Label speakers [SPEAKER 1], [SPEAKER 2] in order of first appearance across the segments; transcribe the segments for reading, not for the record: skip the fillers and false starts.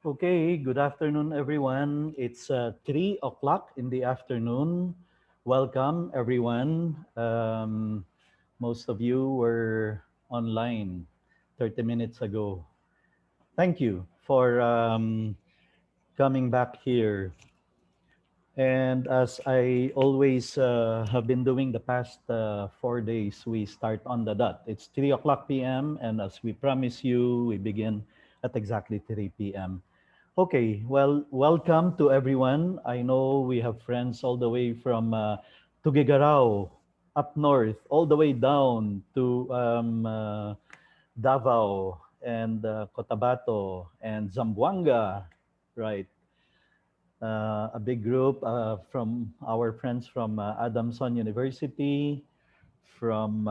[SPEAKER 1] Okay, good afternoon, everyone. It's 3 o'clock in the afternoon. Welcome, everyone. Most of you were online 30 minutes ago. Thank you for coming back here. And as I always have been doing the past 4 days, we start on the dot. It's 3 o'clock p.m. And as we promise you, we begin at exactly 3 p.m. Okay, well, welcome to everyone. I know we have friends all the way from Tuguegarao, up north, all the way down to Davao and Cotabato and Zamboanga, right? A big group from our friends from Adamson University, from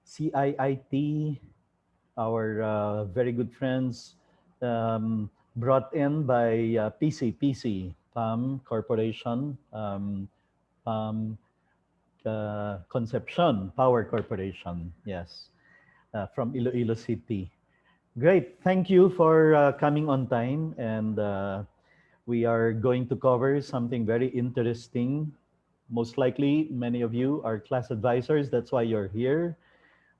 [SPEAKER 1] CIIT, our very good friends brought in by PCPC, PAM Corporation, PAM Concepcion Power Corporation, yes, from Iloilo City. Great, thank you for coming on time, and we are going to cover something very interesting. Most likely, many of you are class advisors, that's why you're here.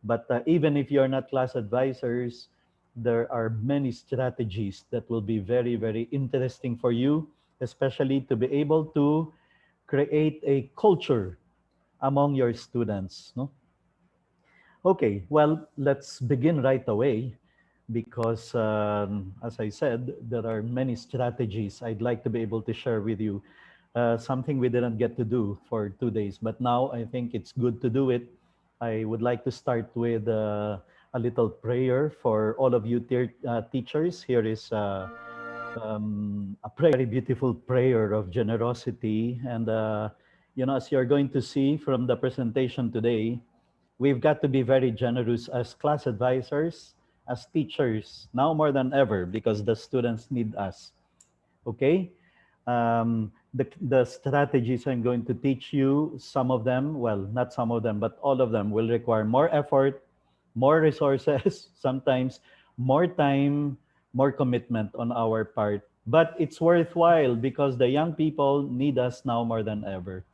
[SPEAKER 1] But even if you're not class advisors, there are many strategies that will be very, very interesting for you, especially to be able to create a culture among your students. No? Okay, well, let's begin right away because, as I said, there are many strategies I'd like to be able to share with you. Something we didn't get to do for 2 days, but now I think it's good to do it. I would like to start with a little prayer for all of you teachers. Here is a very beautiful prayer of generosity. And, as you're going to see from the presentation today, we've got to be very generous as class advisors, as teachers, now more than ever, because the students need us. Okay? The strategies I'm going to teach you, some of them, well, not some of them, but all of them will require more effort, more resources, sometimes more time, more commitment on our part. But it's worthwhile because the young people need us now more than ever.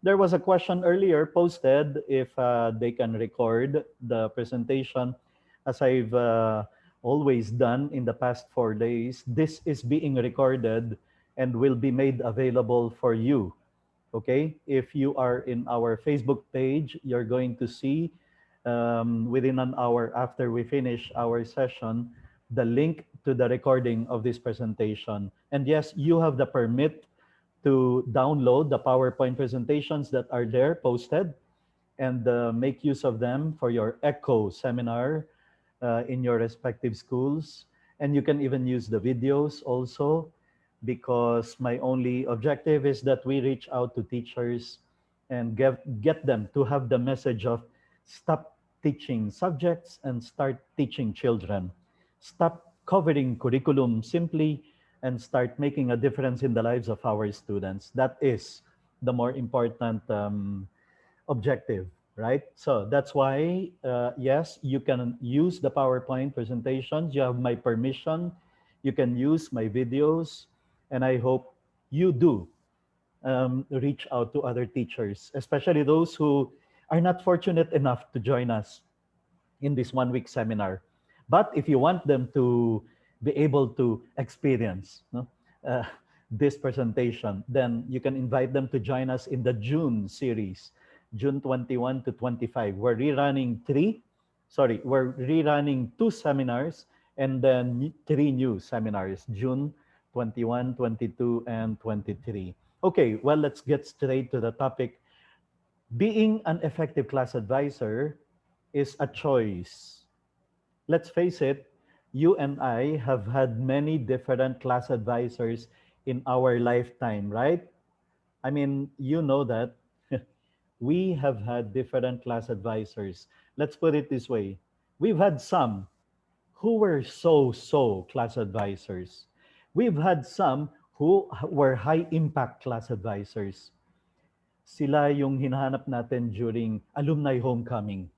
[SPEAKER 1] There was a question earlier posted if they can record the presentation. As I've always done in the past 4 days, this is being recorded and will be made available for you. Okay, if you are in our Facebook page, you're going to see within an hour after we finish our session the link to the recording of this presentation. And yes, you have the permit to download the PowerPoint presentations that are there posted and make use of them for your ECHO seminar in your respective schools. And you can even use the videos also, because my only objective is that we reach out to teachers and get them to have the message of stop teaching subjects and start teaching children. Stop covering curriculum simply and start making a difference in the lives of our students. That is the more important objective, right? So that's why, yes, you can use the PowerPoint presentations. You have my permission. You can use my videos. And I hope you do reach out to other teachers, especially those who are not fortunate enough to join us in this 1 week seminar. But if you want them to be able to experience uh, this presentation, then you can invite them to join us in the June series, June 21 to 25. We're rerunning two seminars and then three new seminars, June 21, 22, and 23. Okay, well, let's get straight to the topic. Being an effective class advisor is a choice. Let's face it, you and I have had many different class advisors in our lifetime, right? I mean, you know that we have had different class advisors. Let's put it this way. We've had some who were so class advisors. We've had some who were high impact class advisors. Sila yung hinahanap natin during alumni homecoming,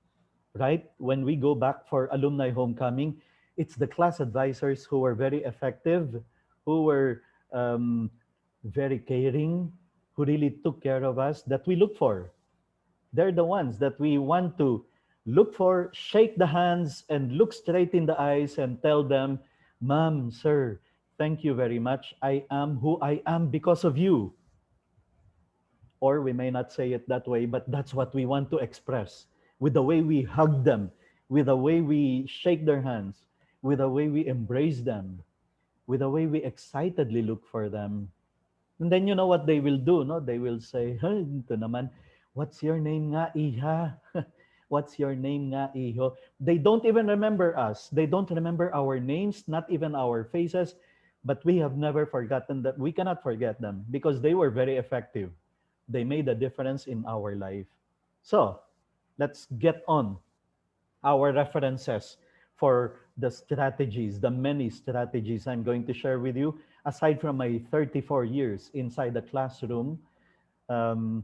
[SPEAKER 1] right? When we go back for alumni homecoming, It's the class advisors who were very effective, who were um, very caring, who really took care of us that we look for. They're the ones that we want to look for, shake the hands, and look straight in the eyes and tell them, Ma'am, sir, thank you very much. I am who I am because of you. Or we may not say it that way, but that's what we want to express with the way we hug them, with the way we shake their hands, with the way we embrace them, with the way we excitedly look for them. And then you know what they will do, no? They will say, "Hey, ito naman, what's your name nga, iha? What's your name nga, iho?" They don't even remember us. They don't remember our names, not even our faces, but we have never forgotten that. We cannot forget them because they were very effective. They made a difference in our life. So, let's get on our references for the strategies, the many strategies I'm going to share with you. Aside from my 34 years inside the classroom, um,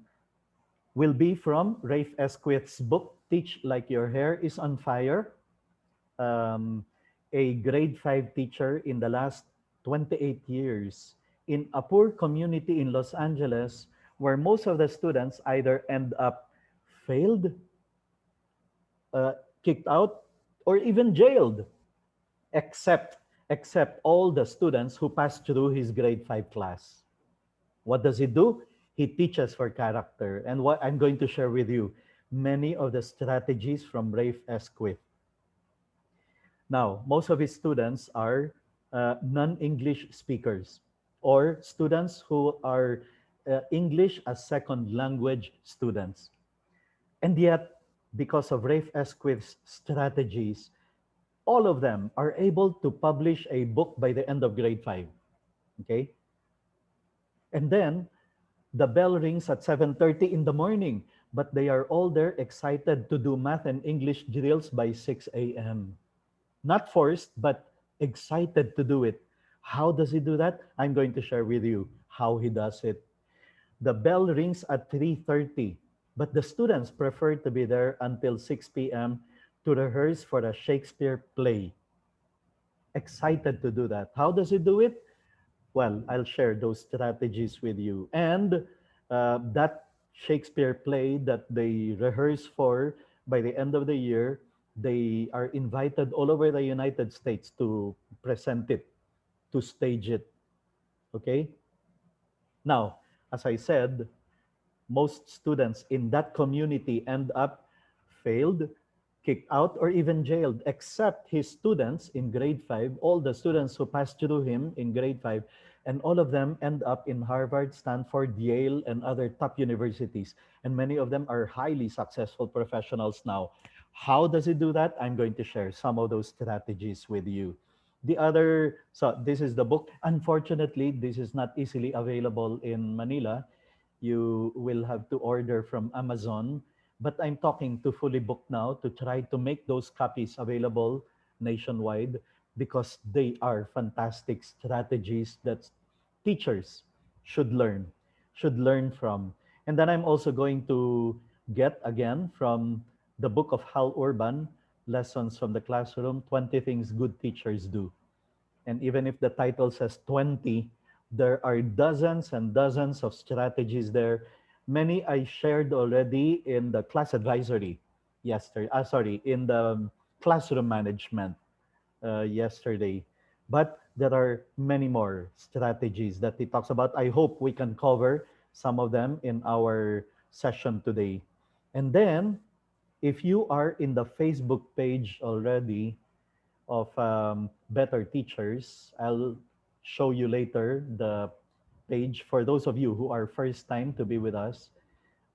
[SPEAKER 1] will be from Rafe Esquith's book, Teach Like Your Hair is on Fire, um, a grade 5 teacher in the last 28 years in a poor community in Los Angeles where most of the students either end up failed, uh, kicked out, or even jailed, except except all the students who passed through his grade 5 class. What does he do? He teaches for character. And what I'm going to share with you many of the strategies from Rafe Esquith. Now, most of his students are non-English speakers or students who are English as second language students. And yet, because of Rafe Esquith's strategies, all of them are able to publish a book by the end of grade 5. Okay? And then the bell rings at 7:30 in the morning, but they are all there excited to do math and English drills by 6 a.m. Not forced, but excited to do it. How does he do that? I'm going to share with you how he does it. The bell rings at 3:30, but the students prefer to be there until 6 p.m. to rehearse for a Shakespeare play. Excited to do that. How does he do it? Well, I'll share those strategies with you. And that Shakespeare play that they rehearse for by the end of the year, they are invited all over the United States to present it, to stage it. Okay? Now, as I said, most students in that community end up failed, kicked out, or even jailed, except his students in grade 5, all the students who passed through him in grade 5, and all of them end up in Harvard, Stanford, Yale, and other top universities. And many of them are highly successful professionals now. How does he do that? I'm going to share some of those strategies with you. So this is the book. Unfortunately, this is not easily available in Manila. You will have to order from Amazon. But I'm talking to Fully Booked now to try to make those copies available nationwide because they are fantastic strategies that teachers should learn, should learn from. And then I'm also going to get again from the book of Hal Urban, Lessons from the Classroom, 20 Things Good Teachers Do. And even if the title says 20, there are dozens and dozens of strategies there. Many I shared already in the class advisory yesterday. Sorry, in the classroom management yesterday. But there are many more strategies that he talks about. I hope we can cover some of them in our session today. And then, if you are in the Facebook page already, of Better Teachers. I'll show you later the page for those of you who are first time to be with us.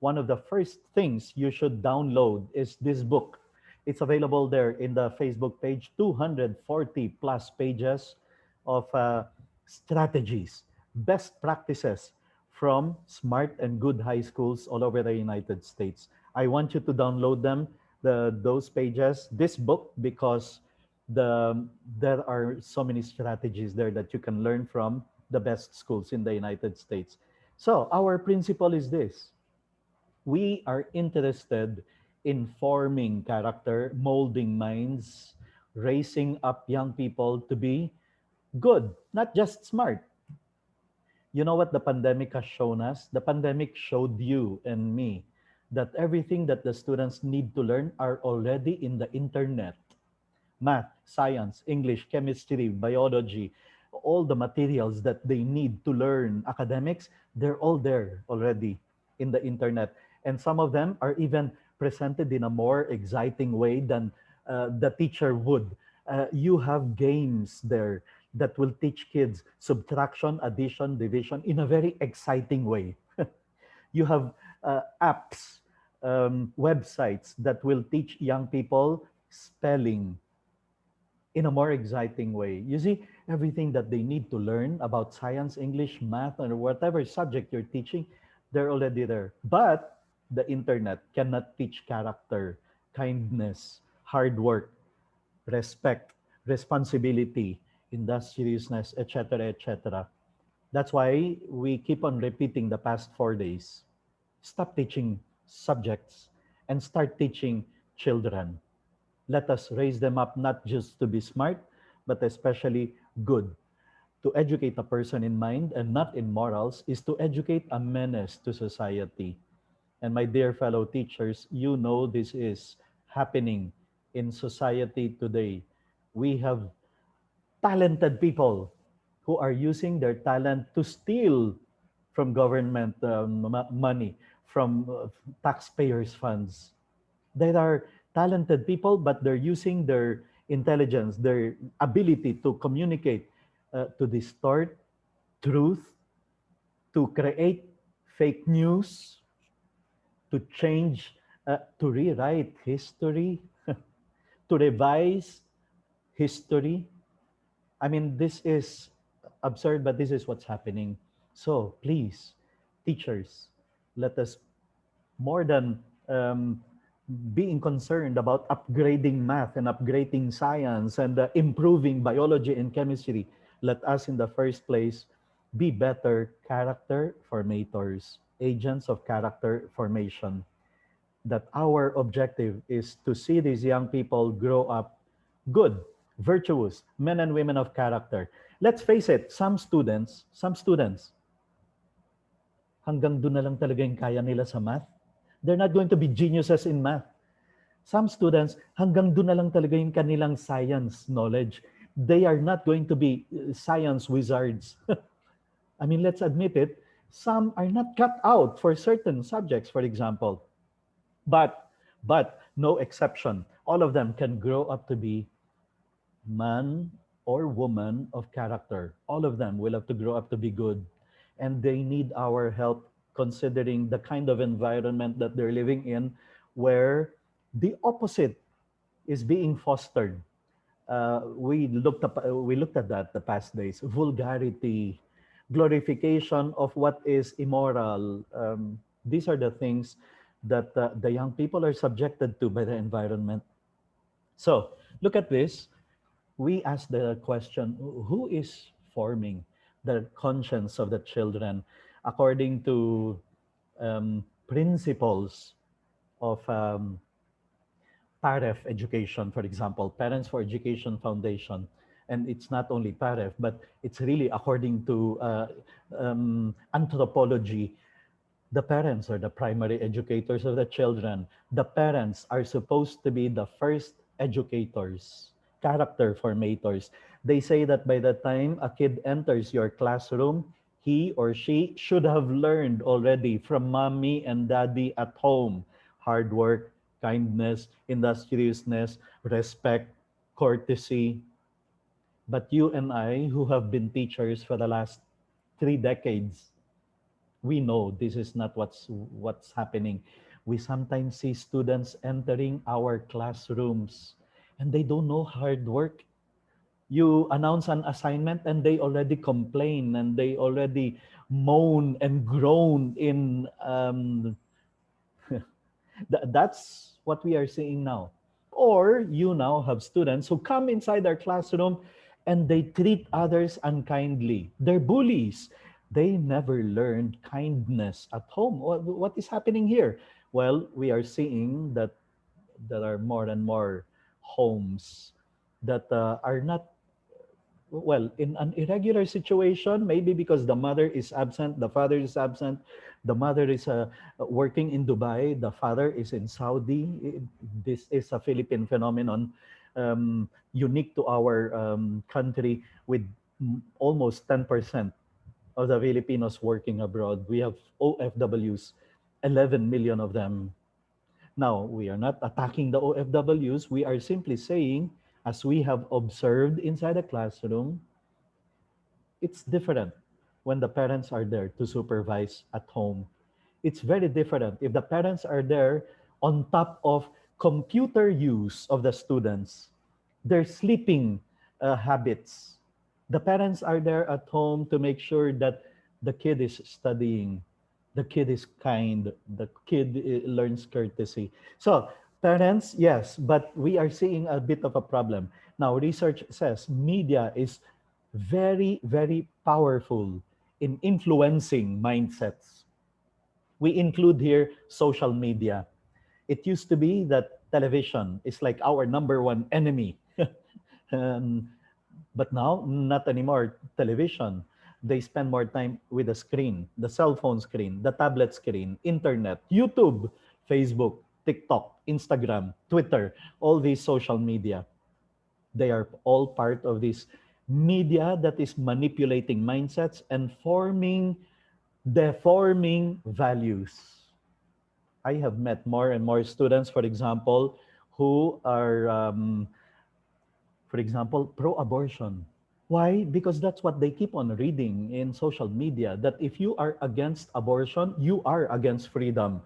[SPEAKER 1] One of the first things you should download is this book. It's available there in the Facebook page, 240 plus pages of strategies, best practices from smart and good high schools all over the United States. I want you to download them, those pages, this book, because the there are so many strategies there that you can learn from the best schools in the United States. So our principle is this: we are interested in forming character, molding minds, raising up young people to be good, not just smart. You know what the pandemic has shown us? The pandemic showed you and me that everything that the students need to learn are already in the internet. Math, science, English, chemistry, biology, all the materials that they need to learn academics, they're all there already in the internet. And some of them are even presented in a more exciting way than the teacher would. You have games there that will teach kids subtraction, addition, division in a very exciting way. You have apps, websites that will teach young people spelling in a more exciting way. You see, everything that they need to learn about science, English, math, or whatever subject you're teaching, they're already there. But the internet cannot teach character, kindness, hard work, respect, responsibility, industriousness, etc., etc. That's why we keep on repeating the past 4 days. Stop teaching subjects and start teaching children. Let us raise them up not just to be smart, but especially good. To educate a person in mind and not in morals is to educate a menace to society. And my dear fellow teachers, you know this is happening in society today. We have talented people who are using their talent to steal from government money, from taxpayers' funds. They are talented people, but they're using their intelligence, their ability to communicate, to distort truth, to create fake news, to change, to rewrite history, to revise history. I mean, this is absurd, but this is what's happening. So please, teachers, let us more than being concerned about upgrading math and upgrading science and improving biology and chemistry, let us in the first place be better character formators, agents of character formation. That our objective is to see these young people grow up good, virtuous, men and women of character. Let's face it, some students, hanggang doon na lang talaga yung kaya nila sa math. They're not going to be geniuses in math. Some students, hanggang doon na lang talaga yung kanilang science knowledge. They are not going to be science wizards. I mean, let's admit it. Some are not cut out for certain subjects, for example. But, but no exception. All of them can grow up to be man or woman of character. All of them will have to grow up to be good. And they need our help considering the kind of environment that they're living in where the opposite is being fostered. We looked at that the past days. Vulgarity, glorification of what is immoral. These are the things that the young people are subjected to by the environment. So look at this. We ask the question, who is forming the conscience of the children according to principles of PAREF education, for example, Parents for Education Foundation. And it's not only PAREF, but it's really according to anthropology. The parents are the primary educators of the children. The parents are supposed to be the first educators, character formators. They say that by the time a kid enters your classroom, he or she should have learned already from mommy and daddy at home hard work, kindness, industriousness, respect, courtesy. But you and I, who have been teachers for the last 3 decades, we know this is not what's happening. We sometimes see students entering our classrooms and they don't know hard work. You announce an assignment and they already complain and they already moan and groan in that's what we are seeing now. Or you now have students who come inside our classroom and they treat others unkindly. They're bullies. They never learned kindness at home. What is happening here? Well, we are seeing that there are more and more homes that are not, well, in an irregular situation, maybe because the mother is absent, the father is absent, the mother is working in Dubai, the father is in Saudi. This is a Philippine phenomenon, unique to our country, with almost 10% of the Filipinos working abroad. We have OFWs, 11 million of them. Now, we are not attacking the OFWs. We are simply saying, as we have observed inside a classroom, it's different when the parents are there to supervise at home. It's very different if the parents are there on top of computer use of the students, their sleeping habits. The parents are there at home to make sure that the kid is studying, the kid is kind, the kid learns courtesy. So, parents, yes, but we are seeing a bit of a problem. Now, research says media is very, very powerful in influencing mindsets. We include here social media. It used to be that television is like our number one enemy. um, but now, not anymore. Television, they spend more time with the screen, the cell phone screen, the tablet screen, internet, YouTube, Facebook, TikTok, Instagram, Twitter, all these social media. They are all part of this media that is manipulating mindsets and deforming values. I have met more and more students, for example, who are, for example, pro-abortion. Why? Because that's what they keep on reading in social media, that if you are against abortion, you are against freedom.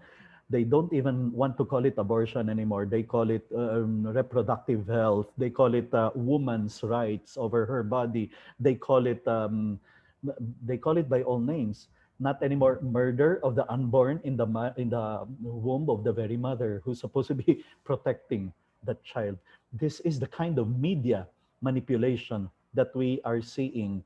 [SPEAKER 1] They don't even want to call it abortion anymore. They call it reproductive health. They call it woman's rights over her body. They call it they call it by all names. Not anymore murder of the unborn in in the womb of the very mother who's supposed to be protecting that child. This is the kind of media manipulation that we are seeing.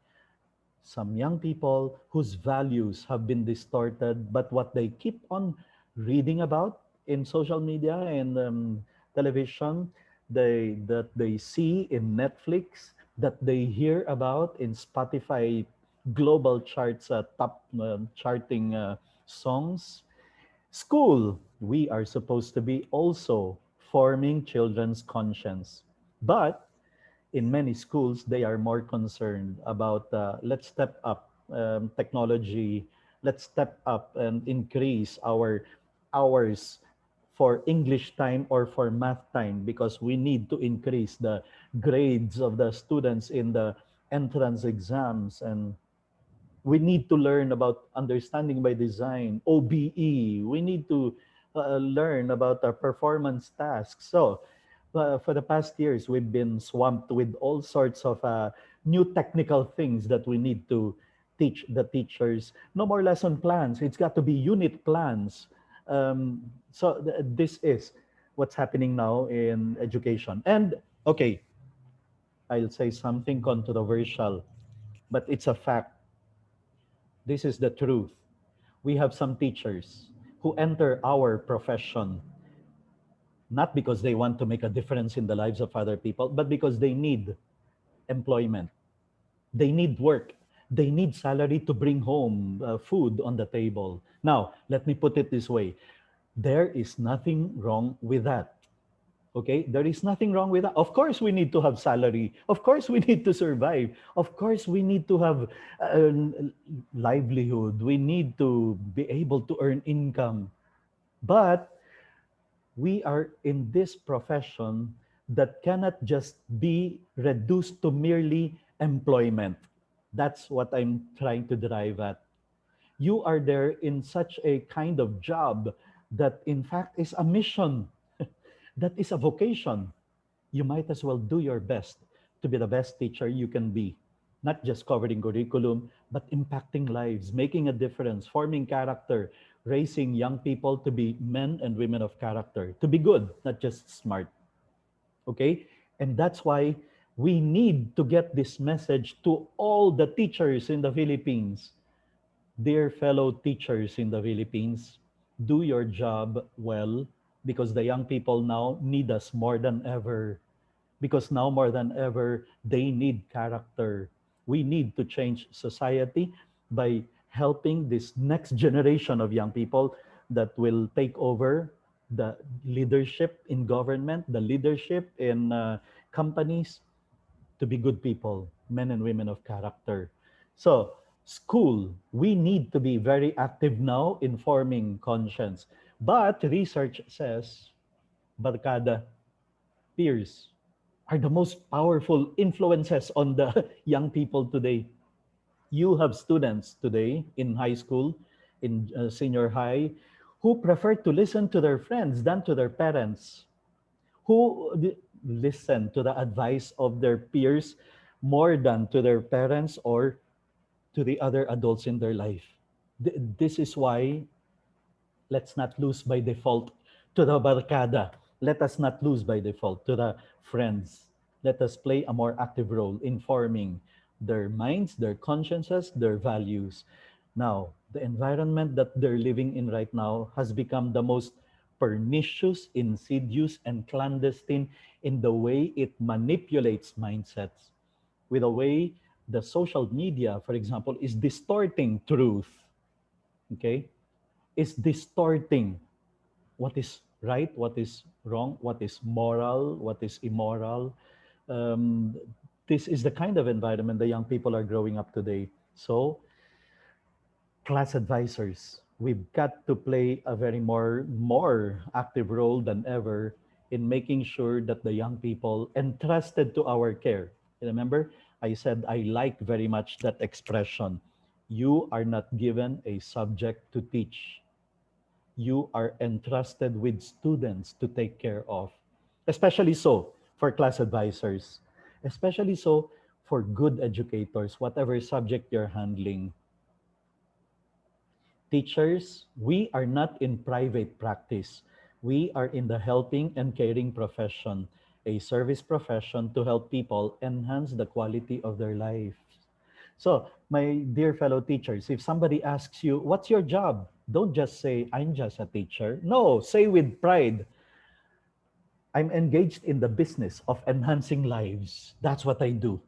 [SPEAKER 1] Some young people whose values have been distorted, but what they keep on reading about in social media and television, that they see in Netflix, that they hear about in Spotify global charts, top charting songs. School, we are supposed to be also forming children's conscience, but in many schools, they are more concerned about let's step up technology, let's step up and increase our hours for English time or for math time because we need to increase the grades of the students in the entrance exams, and we need to learn about understanding by design, OBE. We need to learn about our performance tasks. So, for the past years, we've been swamped with all sorts of new technical things that we need to teach the teachers. No more lesson plans. It's got to be unit plans. This is what's happening now in education. And okay, I'll say something controversial, but it's a fact. This is the truth. We have some teachers who enter our profession not because they want to make a difference in the lives of other people, but because they need employment. They need work. They need salary to bring home food on the table. Now, let me put it this way. There is nothing wrong with that. Okay, there is nothing wrong with that. Of course, we need to have salary. Of course, we need to survive. Of course, we need to have livelihood. We need to be able to earn income. But we are in this profession that cannot just be reduced to merely employment. That's what I'm trying to drive at. You are there in such a kind of job that, in fact, is a mission, that is a vocation. You might as well do your best to be the best teacher you can be, not just covering curriculum, but impacting lives, making a difference, forming character, raising young people to be men and women of character, to be good, not just smart. Okay? And that's why we need to get this message to all the teachers in the Philippines. Dear fellow teachers in the Philippines, do your job well because the young people now need us more than ever. because now more than ever, they need character. We need to change society by helping this next generation of young people that will take over the leadership in government, the leadership in companies, to be good people, men and women of character. So, school, we need to be very active now in forming conscience. But research says, barkada, peers, are the most powerful influences on the young people today. You have students today in high school, in senior high, who prefer to listen to their friends than to their parents, who listen to the advice of their peers more than to their parents or to the other adults in their life. This is why let's not lose by default to the barkada. Let us not lose by default to the friends. Let us play a more active role in forming their minds, their consciences, their values. Now, the environment that they're living in right now has become the most pernicious, insidious, and clandestine in the way it manipulates mindsets, with the way the social media, for example, is distorting truth, okay? Is distorting what is right, what is wrong, what is moral, what is immoral. Um, this is the kind of environment the young people are growing up today. So, class advisors, we've got to play a very more active role than ever in making sure that the young people entrusted to our care. Remember, I said I like very much that expression. You are not given a subject to teach, you are entrusted with students to take care of. Especially so for class advisors, especially so for good educators, whatever subject you're handling. Teachers, we are not in private practice. We are in the helping and caring profession, a service profession to help people enhance the quality of their life. So, my dear fellow teachers, if somebody asks you, what's your job? Don't just say, I'm just a teacher. No, say with pride, I'm engaged in the business of enhancing lives. That's what I do.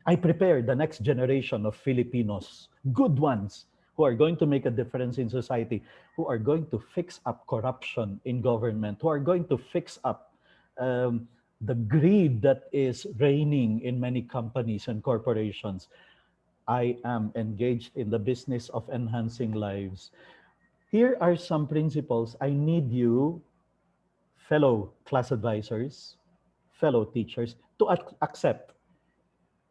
[SPEAKER 1] I prepare the next generation of Filipinos, good ones, who are going to make a difference in society, who are going to fix up corruption in government, who are going to fix up the greed that is reigning in many companies and corporations. I am engaged in the business of enhancing lives. Here are some principles I need you, fellow class advisors, fellow teachers, to accept.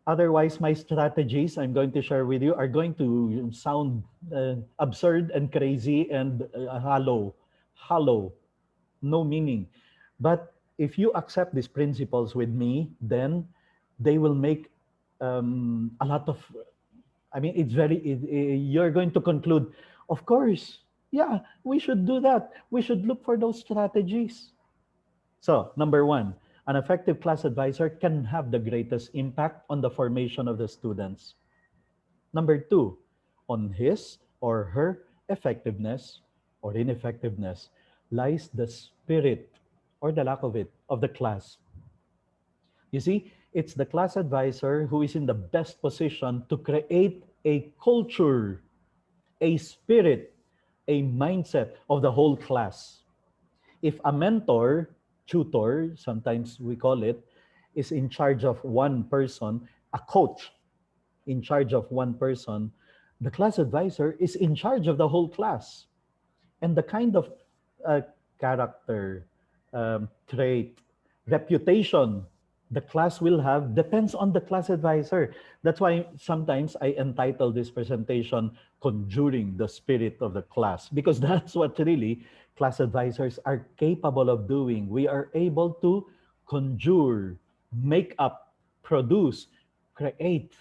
[SPEAKER 1] Otherwise, my strategies I'm going to share with you are going to sound absurd and crazy and hollow, no meaning. But if you accept these principles with me, then they will make a lot of, I mean, you're going to conclude, of course, yeah, we should do that. We should look for those strategies. So, number one, an effective class advisor can have the greatest impact on the formation of the students. Number two, on his or her effectiveness or ineffectiveness lies the spirit or the lack of it of the class. You see, it's the class advisor who is in the best position to create a culture, a spirit, a mindset of the whole class. If a mentor, tutor, sometimes we call it, is in charge of one person, a coach in charge of one person, the class advisor is in charge of the whole class. And the kind of uh, character, trait, reputation the class will have depends on the class advisor. That's why sometimes I entitle this presentation Conjuring the Spirit of the Class, because that's what really class advisors are capable of doing. We are able to conjure, make up, produce, create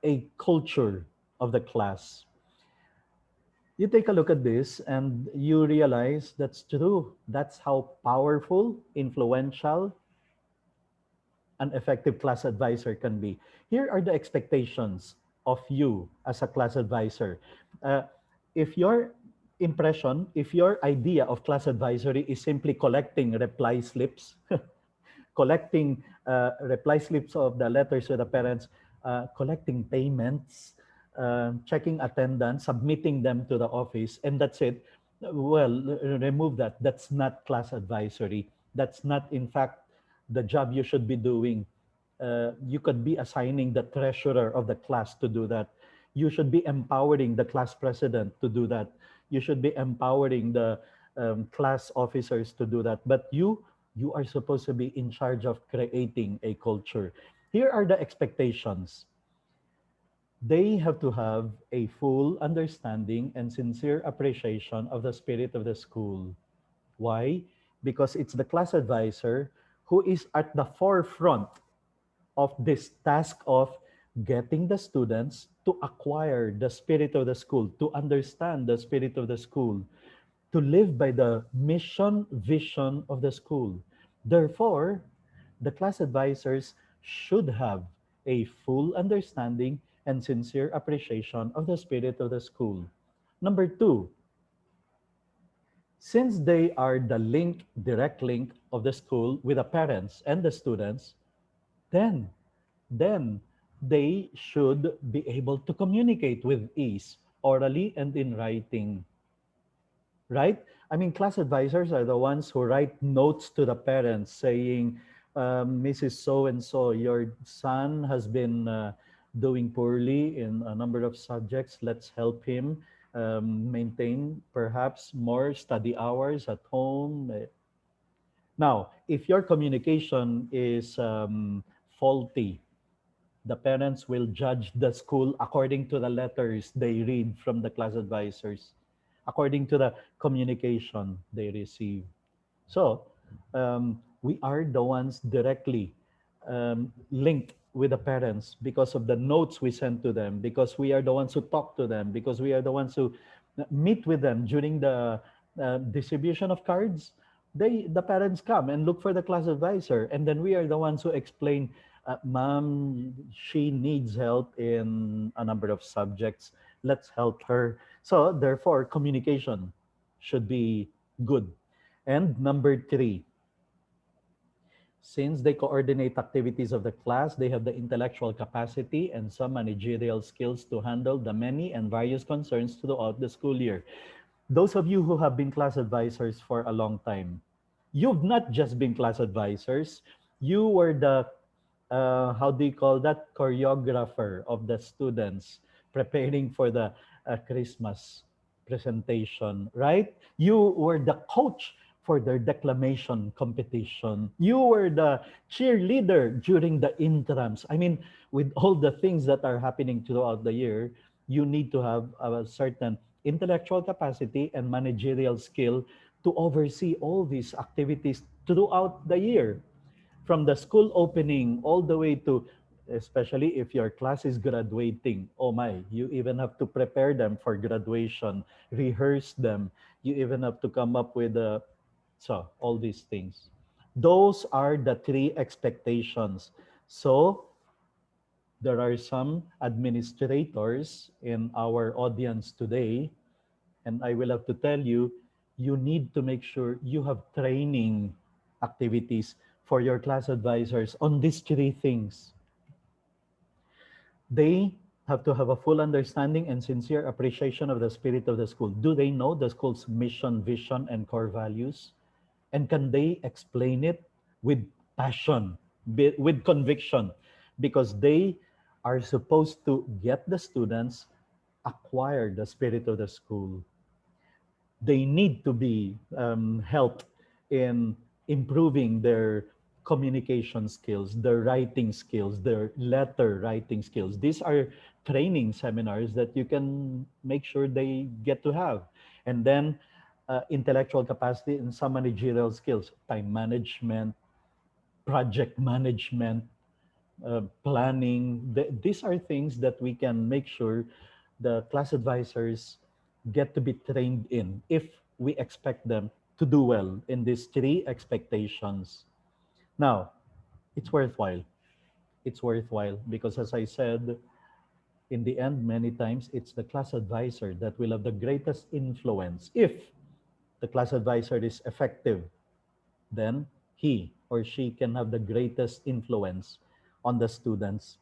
[SPEAKER 1] a culture of the class. You take a look at this and you realize that's true. That's how powerful, influential, an effective class advisor can be. Here are the expectations of you as a class advisor. Uh, if your impression, if your idea of class advisory is simply collecting reply slips, collecting reply slips of the letters to the parents, collecting payments, checking attendance, submitting them to the office, and that's it. Well, remove that. That's not class advisory. That's not, in fact, the job you should be doing. You could be assigning the treasurer of the class to do that. You should be empowering the class president to do that. You should be empowering the class officers to do that. But you are supposed to be in charge of creating a culture. Here are the expectations. They have to have a full understanding and sincere appreciation of the spirit of the school. Why? Because it's the class advisor who is at the forefront of this task of getting the students to acquire the spirit of the school, to understand the spirit of the school, to live by the mission, vision of the school. Therefore, the class advisors should have a full understanding and sincere appreciation of the spirit of the school. Number two, since they are the link, direct link of the school with the parents and the students, then then they should be able to communicate with ease, orally and in writing, right? I mean, class advisors are the ones who write notes to the parents saying, Mrs. So and so, your son has been doing poorly in a number of subjects. Let's help him maintain perhaps more study hours at home. Now, if your communication is faulty, the parents will judge the school according to the letters they read from the class advisors, according to the communication they receive. So we are the ones directly linked with the parents because of the notes we send to them, because we are the ones who talk to them, because we are the ones who meet with them during the distribution of cards. The parents come and look for the class advisor, and then we are the ones who explain, ma'am, she needs help in a number of subjects. Let's help her. So therefore, communication should be good. And number three, since they coordinate activities of the class, they have the intellectual capacity and some managerial skills to handle the many and various concerns throughout the school year. Those of you who have been class advisors for a long time, you've not just been class advisors, you were the how do you call that, choreographer of the students preparing for the Christmas presentation, right? You were the coach for their declamation competition. You were the cheerleader during the intrams. I mean, with all the things that are happening throughout the year, you need to have a certain intellectual capacity and managerial skill to oversee all these activities throughout the year, from the school opening all the way to, especially if your class is graduating, oh my, you even have to prepare them for graduation, rehearse them, you even have to come up with so all these things. Those are the three expectations. So there are some administrators in our audience today, and I will have to tell you, you need to make sure you have training activities for your class advisors on these three things. They have to have a full understanding and sincere appreciation of the spirit of the school. Do they know the school's mission, vision, and core values? And can they explain it with passion, with conviction? Because they are supposed to get the students acquire the spirit of the school. They need to be helped in improving their communication skills, their writing skills, their letter writing skills. These are training seminars that you can make sure they get to have. And then intellectual capacity and some managerial skills, time management, project management, planning. These are things that we can make sure the class advisors get to be trained in if we expect them to do well in these three expectations. Now, it's worthwhile. It's worthwhile because, as I said, in the end, many times it's the class advisor that will have the greatest influence. If the class advisor is effective, then he or she can have the greatest influence on the students.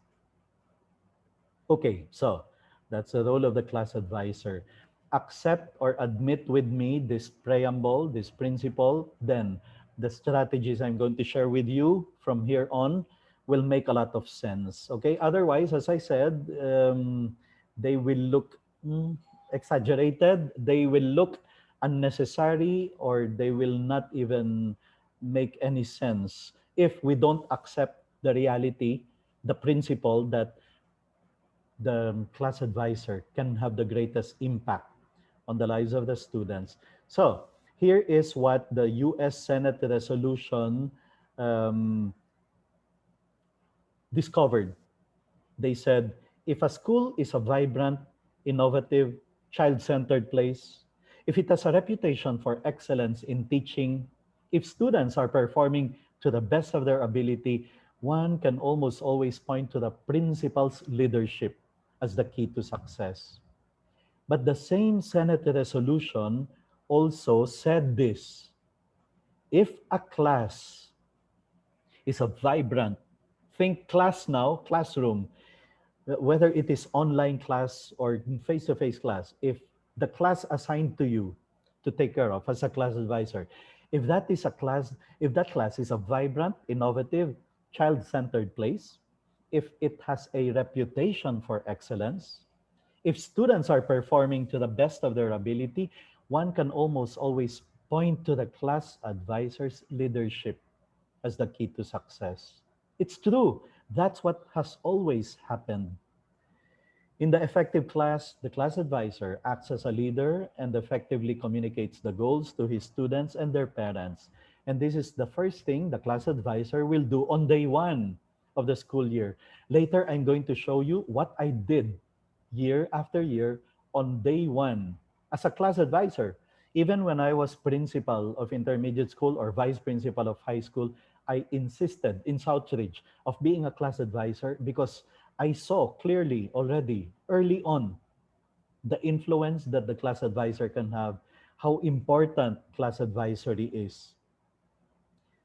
[SPEAKER 1] Okay, so that's the role of the class advisor. Accept or admit with me this preamble, this principle, then the strategies I'm going to share with you from here on will make a lot of sense. Okay, otherwise, as I said, they will look exaggerated, they will look unnecessary, or they will not even make any sense if we don't accept the reality, the principle that the class advisor can have the greatest impact on the lives of the students. So here is what the US Senate resolution um, discovered. They said, if a school is a vibrant, innovative, child-centered place, if it has a reputation for excellence in teaching, if students are performing to the best of their ability, one can almost always point to the principal's leadership as the key to success. But the same Senate resolution also said this: if a class is a vibrant, think class now, classroom, whether it is online class or face-to-face class, if the class assigned to you to take care of as a class advisor, if that is a class, if that class is a vibrant, innovative, child-centered place, if it has a reputation for excellence, if students are performing to the best of their ability, one can almost always point to the class advisor's leadership as the key to success. It's true. That's what has always happened. In the effective class, the class advisor acts as a leader and effectively communicates the goals to his students and their parents. And this is the first thing the class advisor will do on day one of the school year. Later, I'm going to show you what I did year after year on day one as a class advisor. Even when I was principal of intermediate school or vice principal of high school, I insisted in Southridge of being a class advisor because I saw clearly already early on the influence that the class advisor can have, how important class advisory is.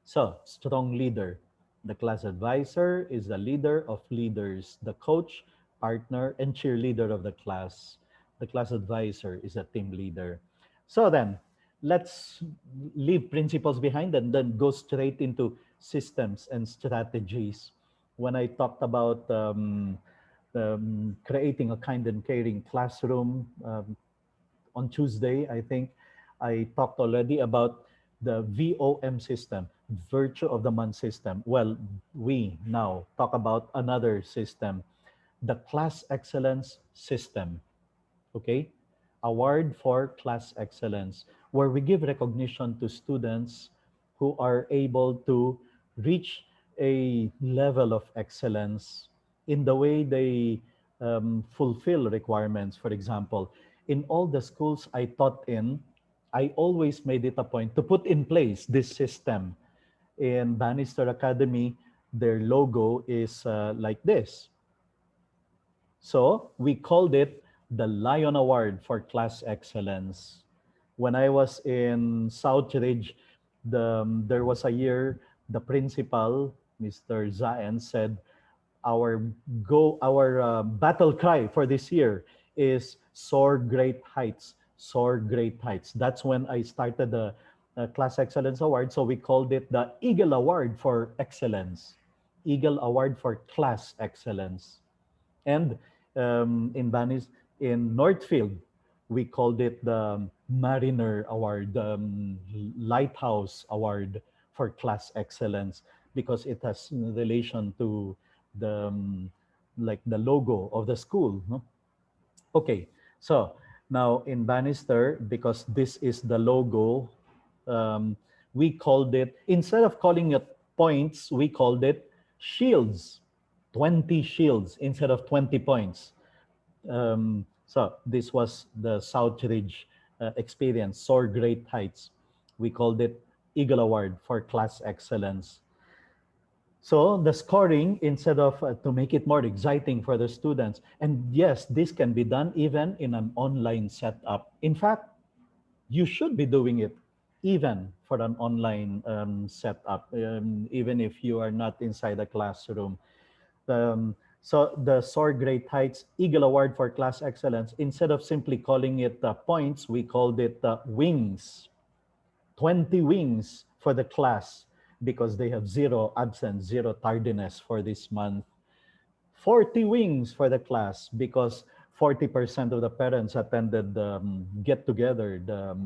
[SPEAKER 1] So, strong leader. The class advisor is the leader of leaders, the coach, partner, and cheerleader of the class. The class advisor is a team leader. So then, let's leave principles behind and then go straight into systems and strategies. When I talked about creating a kind and caring classroom, on Tuesday, I think I talked already about the VOM system, Virtue of the Month system. Well, we now talk about another system, the Class Excellence system. Okay? Award for Class Excellence, where we give recognition to students who are able to reach a level of excellence in the way they fulfill requirements. For example, in all the schools I taught in, I always made it a point to put in place this system. In Bannister Academy, their logo is like this. So we called it the Lion Award for Class Excellence. When I was in Southridge, there was a year the principal, Mr. Zaen, said our battle cry for this year is soar great heights, soar great heights. That's when I started the Class Excellence Award. So we called it the Eagle Award for Excellence, Eagle Award for Class Excellence. And in Northfield, we called it the Mariner Award, the Lighthouse Award for Class Excellence, because it has relation to the like the logo of the school. No? Okay, so now in Bannister, because this is the logo, we called it, instead of calling it points, we called it shields. 20 shields instead of 20 points. So this was the Southridge experience, Soar Great Heights. We called it Eagle Award for Class Excellence. So the scoring, instead of to make it more exciting for the students, and yes, this can be done even in an online setup. In fact, you should be doing it. even for an online setup, even if you are not inside a classroom. So the SOAR Great Heights Eagle Award for Class Excellence, instead of simply calling it points, we called it wings. 20 wings for the class because they have zero absence, zero tardiness for this month. 40 wings for the class because 40% of the parents attended the get together, the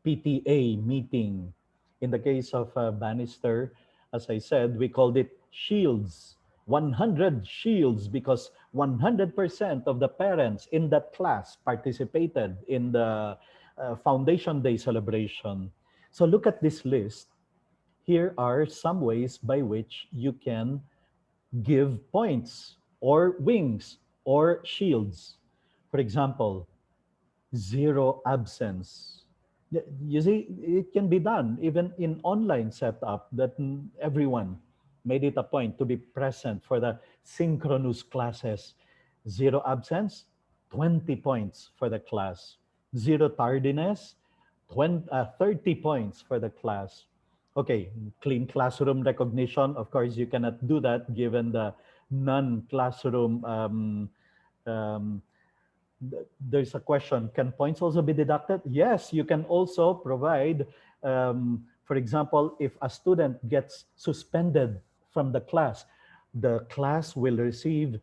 [SPEAKER 1] PTA meeting. In the case of Bannister, as I said, we called it shields. 100 shields because 100% of the parents in that class participated in the Foundation Day celebration. So look at this list. Here are some ways by which you can give points or wings or shields. For example, zero absence. You see, it can be done even in online setup that everyone made it a point to be present for the synchronous classes. Zero absence, 20 points for the class. Zero tardiness, 30 points for the class. Okay, clean classroom recognition. Of course, you cannot do that given the non-classroom um, there's a question, can points also be deducted? Yes, you can also provide, for example, if a student gets suspended from the class will receive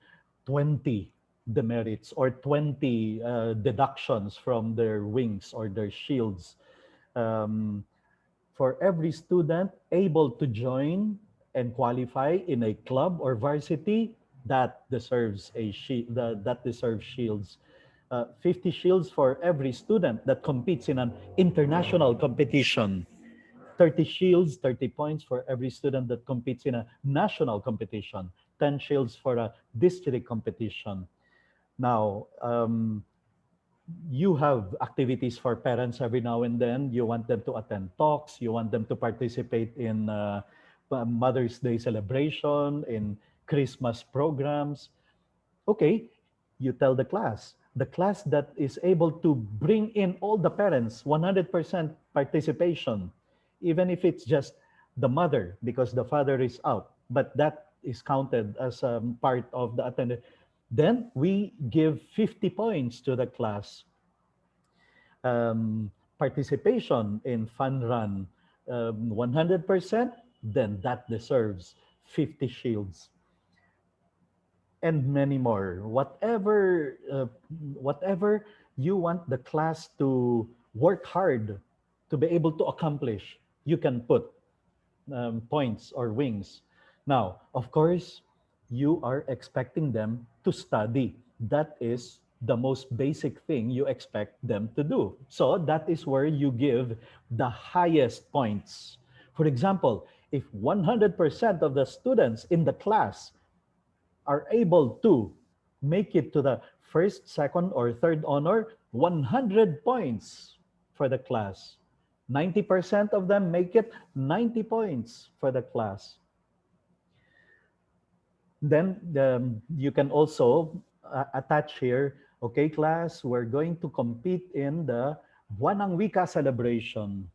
[SPEAKER 1] 20 demerits or 20 deductions from their wings or their shields. Um, for every student able to join and qualify in a club or varsity, that deserves that deserves shields. 50 shields for every student that competes in an international competition. 30 shields, 30 points for every student that competes in a national competition. 10 shields for a district competition. Now, you have activities for parents every now and then. You want them to attend talks. You want them to participate in Mother's Day celebration, in Christmas programs. Okay, you tell the class that is able to bring in all the parents, 100% participation, even if it's just the mother because the father is out, but that is counted as part of the attendance. Then we give 50 points to the class. Participation in fun run, 100%, then that deserves 50 shields and many more. Whatever you want the class to work hard to be able to accomplish, you can put points or wings. Now, of course, you are expecting them to study. That is the most basic thing you expect them to do. So that is where you give the highest points. For example, if 100% of the students in the class are able to make it to the first, second, or third honor, 100 points for the class. 90% of them make it, 90 points for the class. Then you can also attach here, okay, class, we're going to compete in the Buwanang Wika celebration.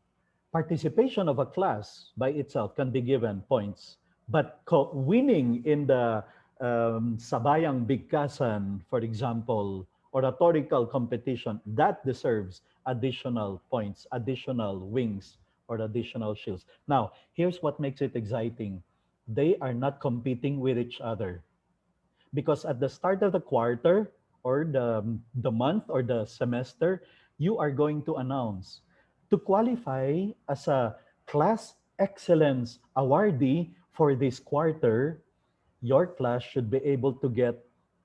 [SPEAKER 1] Participation of a class by itself can be given points, but winning in the Sabayang Bigkasan, for example, oratorical competition, that deserves additional points, additional wings, or additional shields. Now, here's what makes it exciting. They are not competing with each other because at the start of the quarter or the month or the semester, you are going to announce to qualify as a class excellence awardee for this quarter, your class should be able to get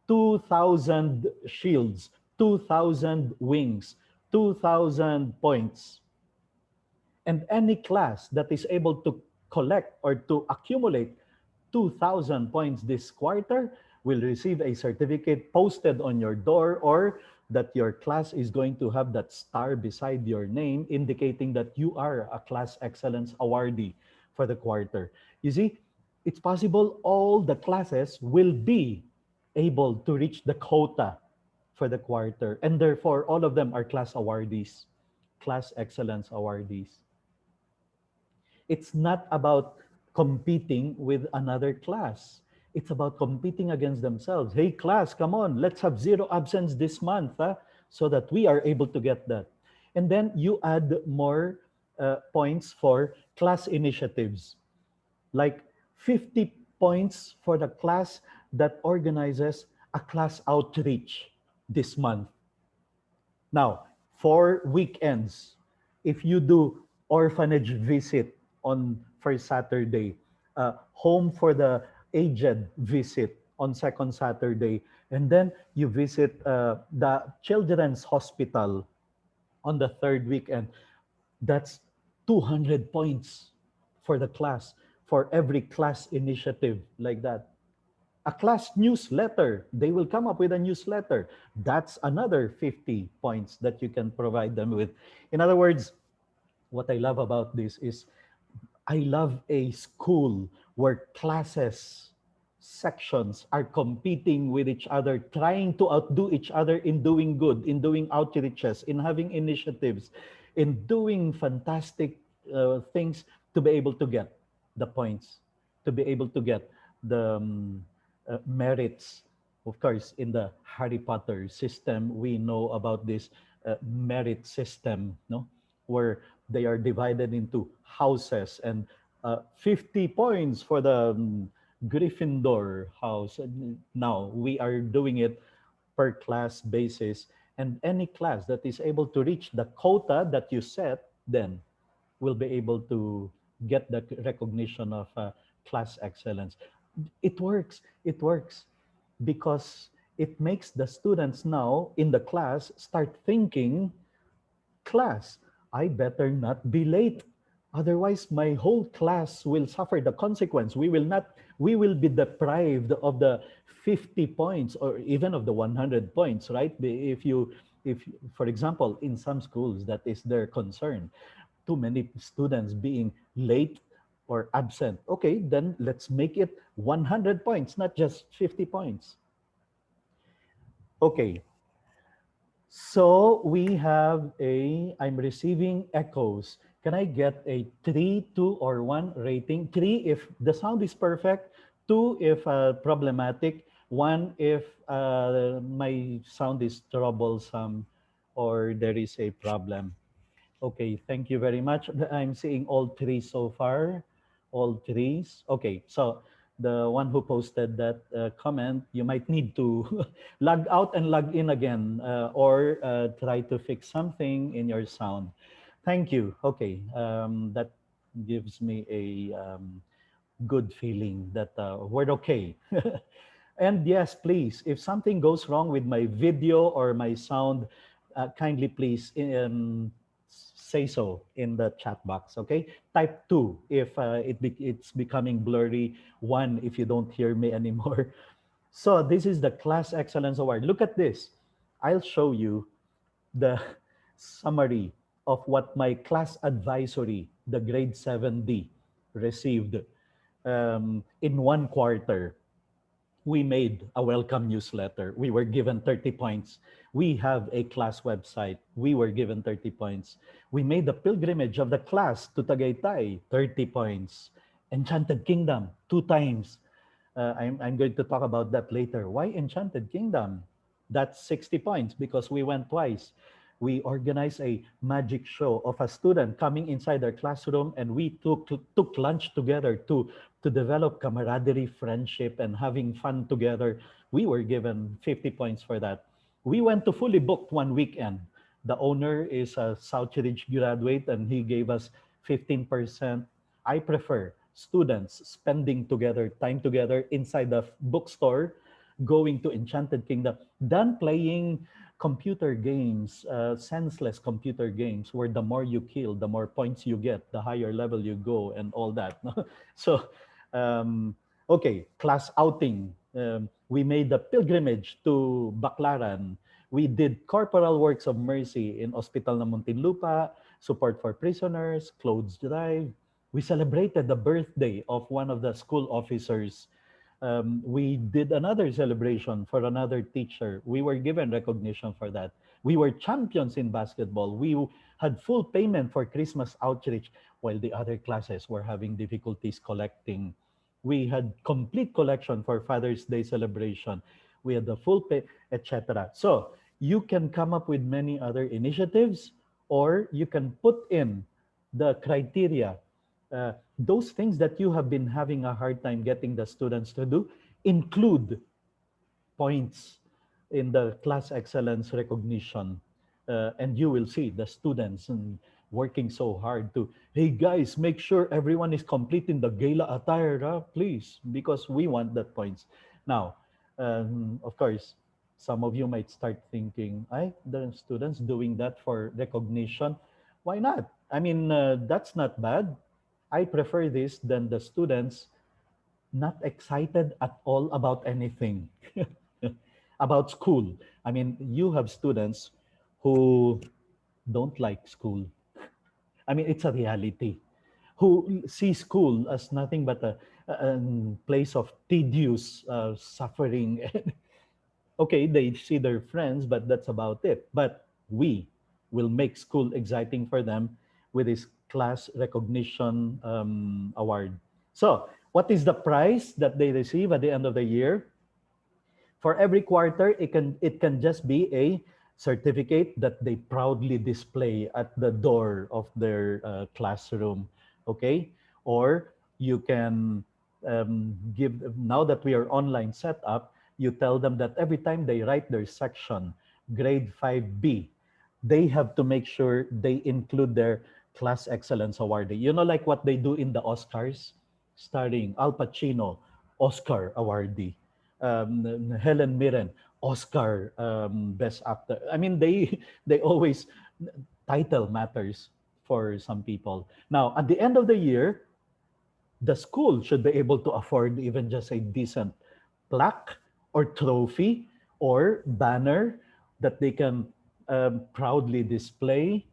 [SPEAKER 1] 2,000 shields, 2,000 wings, 2,000 points. And any class that is able to collect or to accumulate 2,000 points this quarter will receive a certificate posted on your door, or that your class is going to have that star beside your name indicating that you are a class excellence awardee for the quarter. You see, it's possible all the classes will be able to reach the quota for the quarter, and therefore all of them are class awardees, class excellence awardees. It's not about competing with another class. It's about competing against themselves. Hey, class, come on, let's have zero absence this month, huh? So that we are able to get that. And then you add more points for class initiatives, like 50 points for the class that organizes a class outreach this month. Now, for weekends, if you do orphanage visit on first Saturday, home for the aged visit on second Saturday, and then you visit the children's hospital on the third weekend, that's 200 points for the class, for every class initiative like that. A class newsletter, they will come up with a newsletter. That's another 50 points that you can provide them with. In other words, what I love about this is I love a school where classes, sections are competing with each other, trying to outdo each other in doing good, in doing outreaches, in having initiatives, in doing fantastic things to be able to get the points, to be able to get the merits. Of course, in the Harry Potter system, we know about this merit system, no, where they are divided into houses, and 50 points for the Gryffindor house. And now we are doing it per class basis, and any class that is able to reach the quota that you set, then will be able to get the recognition of class excellence. It works. It works because it makes the students now in the class start thinking, class, I better not be late. Otherwise, my whole class will suffer the consequence. We will be deprived of the 50 points or even of the 100 points, right? If, for example, in some schools, that is their concern, too many students being late or absent. Okay, then let's make it 100 points, not just 50 points. Okay, so we have I'm receiving echoes. Can I get a 3, 2, or 1 rating? 3 if the sound is perfect, 2 if problematic, 1 if my sound is troublesome or there is a problem. Okay, thank you very much. I'm seeing all three so far, all threes. Okay, so the one who posted that comment, you might need to log out and log in again, or try to fix something in your sound. Thank you. Okay, that gives me a good feeling that we're okay. And yes, please, if something goes wrong with my video or my sound, kindly please say so in the chat box, okay? Type 2 if it's becoming blurry, 1 if you don't hear me anymore. So this is the Class Excellence Award. Look at this. I'll show you the summary of what my class advisory, the grade 7D, received in 1 quarter. We made a welcome newsletter. We were given 30 points. We have a class website. We were given 30 points. We made the pilgrimage of the class to Tagaytay, 30 points. Enchanted Kingdom, 2 times. I'm going to talk about that later. Why Enchanted Kingdom? That's 60 points because we went twice. We organized a magic show of a student coming inside our classroom, and we took lunch together to develop camaraderie, friendship, and having fun together. We were given 50 points for that. We went to fully booked 1 weekend. The owner is a Southridge graduate, and he gave us 15%. I prefer students spending together, time together inside the bookstore, going to Enchanted Kingdom, than playing computer games, senseless computer games, where the more you kill, the more points you get, the higher level you go, and all that. So, okay, class outing. We made the pilgrimage to Baclaran. We did corporal works of mercy in Hospital ng Muntinlupa, support for prisoners, clothes drive. We celebrated the birthday of one of the school officers. We did another celebration for another teacher. We were given recognition for that. We were champions in basketball. We had full payment for Christmas outreach, while the other classes were having difficulties collecting. We had complete collection for Father's Day celebration. We had the full pay, etc. So you can come up with many other initiatives, or you can put in the criteria, those things that you have been having a hard time getting the students to do, include points in the class excellence recognition. And you will see the students working so hard to, hey guys, make sure everyone is completing the gala attire, please, because we want that points. Now, of course, some of you might start thinking, the students doing that for recognition. Why not? I mean, that's not bad. I prefer this than the students not excited at all about anything about school. I mean, you have students who don't like school. I mean, it's a reality. Who see school as nothing but a place of tedious suffering. Okay, they see their friends, but that's about it. But we will make school exciting for them with this class recognition award. So, what is the prize that they receive at the end of the year? For every quarter, it can just be a certificate that they proudly display at the door of their classroom. Okay, or you can give, now that we are online set up, you tell them that every time they write their section, grade 5B, they have to make sure they include their class excellence awardee. You know, like what they do in the Oscars, starring Al Pacino, Oscar awardee, Helen Mirren, Oscar best actor. I mean, they always, title matters for some people. Now, at the end of the year, the school should be able to afford even just a decent plaque or trophy or banner that they can proudly display,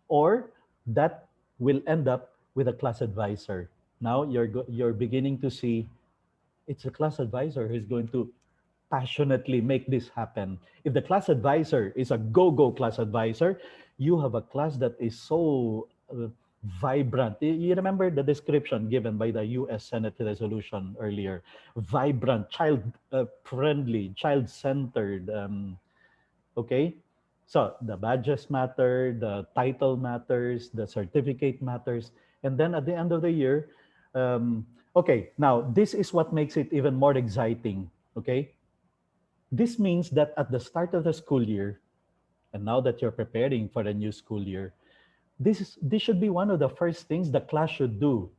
[SPEAKER 1] or that will end up with a class advisor. Now you're beginning to see, it's a class advisor who's going to passionately make this happen. If the class advisor is a go-go class advisor, you have a class that is so vibrant. You remember the description given by the US Senate resolution earlier: vibrant, child-friendly, child-centered. Okay, so the badges matter, the title matters, the certificate matters, and then at the end of the year, okay, now this is what makes it even more exciting. Okay, this means that at the start of the school year, and now that you're preparing for the new school year, this should be one of the first things the class should do.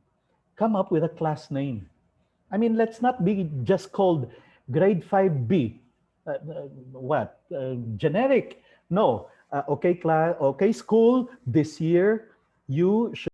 [SPEAKER 1] Come up with a class name. I mean, let's not be just called grade 5B. What? Generic? No. Okay, class. Okay, school. This year, you should